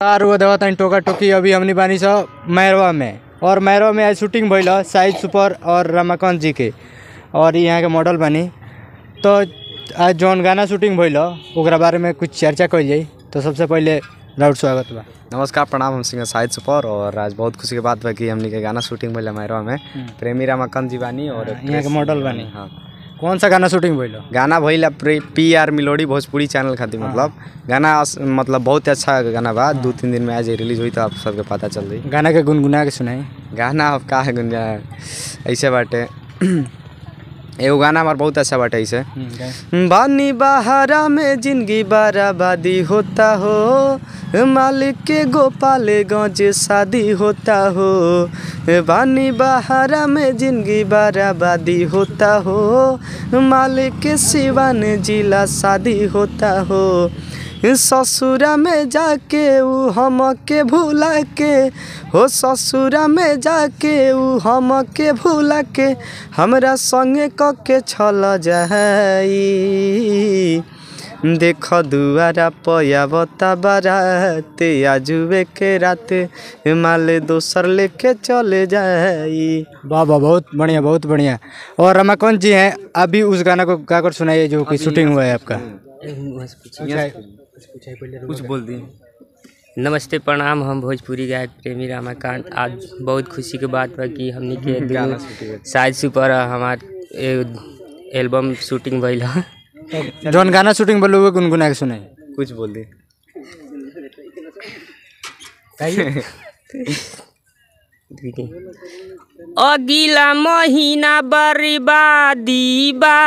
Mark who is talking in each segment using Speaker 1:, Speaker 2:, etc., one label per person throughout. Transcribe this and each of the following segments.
Speaker 1: वो देवा तनी टोका टोकी अभी हमनी बानी सा मैरवा में, और मैरवा में आज शूटिंग भइल शाहिद सुपर और रमाकांत जी के, और यहाँ के मॉडल बानी। तो आज जौन गाना शूटिंग भइल ओकरा बारे में कुछ चर्चा कइल जाई। तो सबसे पहले राउत स्वागत बा।
Speaker 2: नमस्कार, प्रणाम। हम सिंगर शाहिद सुपर, और आज बहुत खुशी की बात बा कि हमनी के गाना शूटिंग भइल मैरवा में। प्रेमी रमाकांत जी बानी और
Speaker 1: यहाँ के मॉडल बानी।
Speaker 2: हाँ,
Speaker 1: कौन सा गाना शूटिंग भइल?
Speaker 2: गाना भइल PR मिलोडी भोजपुरी चैनल खातिर। मतलब गाना मतलब बहुत अच्छा गाना बा। 2-3 दिन में आज रिलीज हुई तो आप सबके पता चल रही।
Speaker 1: गाना के गुनगुना के सुनाई।
Speaker 2: गाना अब का है गुंजा ऐसे बाटे एगो गाना हमार बहुत अच्छा बाटे ऐसे। बानी बहारा में जिंदगी बर्बादी होता हो, मालिक के गोपाले गंज शादी होता हो। बानी बहारा में जिंदगी बर्बादी होता हो, मालिक के सिवान जिला शादी होता हो। ससुरा में जाके ऊ हमके भूला के हो, ससुरा में जाके ऊ हमके भूला के हमरा संगे कके छल जाई। देख दुआरा पयावता बाराते आजुए के राते माले दोसर लेके चले जाई।
Speaker 1: वाह वाह, बहुत बढ़िया बहुत बढ़िया। और रमाकांत जी हैं, अभी उस गाना को गाकर सुनाइए जो कि शूटिंग हुआ है आपका।
Speaker 2: कुछ बोल दी।
Speaker 3: नमस्ते, प्रणाम। हम भोजपुरी गायक प्रेमी रमाकांत। आज बहुत खुशी की बात है कि हमने के शाहिद सुपर हमार एल्बम शूटिंग भइल है।
Speaker 1: जौन गाना शूटिंग बोलो वो गुनगुना के सुनाई।
Speaker 2: कुछ बोल दी।
Speaker 3: अगिला महीना बर्बादी बा,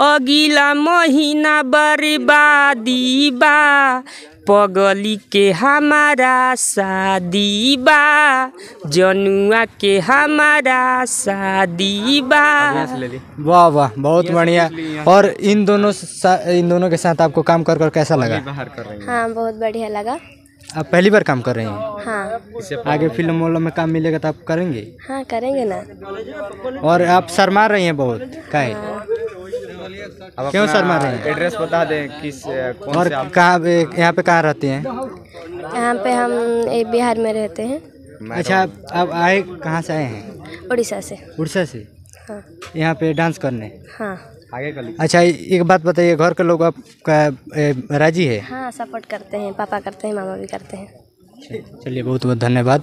Speaker 3: अगिला महीना बर्बादी बा, पगली के हमारा शादी बा, जनुआ के हमारा शादी बा।
Speaker 1: वाह वाह, बहुत बढ़िया। और इन दोनों के साथ आपको काम कर कैसा लगा?
Speaker 4: हाँ, बहुत बढ़िया लगा।
Speaker 1: आप पहली बार काम कर रहे हैं?
Speaker 4: हाँ।
Speaker 1: आगे फिल्म वोल्म में काम मिलेगा तो आप करेंगे?
Speaker 4: हाँ, करेंगे ना।
Speaker 1: और आप शर्मा रही हैं बहुत, क्या है? क्यों शर्मा रहे हैं?
Speaker 2: एड्रेस बता दें किस कौन
Speaker 1: और कहाँ यहाँ पे कहाँ रहते हैं?
Speaker 4: यहाँ पे हम बिहार में रहते हैं।
Speaker 1: अच्छा, आप आए कहाँ से आए हैं?
Speaker 4: उड़ीसा से।
Speaker 1: उड़ीसा से?
Speaker 4: हाँ।
Speaker 1: यहाँ पे डांस करने?
Speaker 4: हाँ।
Speaker 2: आगे कर लीजिए।
Speaker 1: अच्छा, एक बात बताइए, घर के लोग आपका राजी है?
Speaker 4: हाँ, सपोर्ट करते हैं, पापा करते हैं, मामा भी करते हैं।
Speaker 1: चलिए, बहुत बहुत धन्यवाद।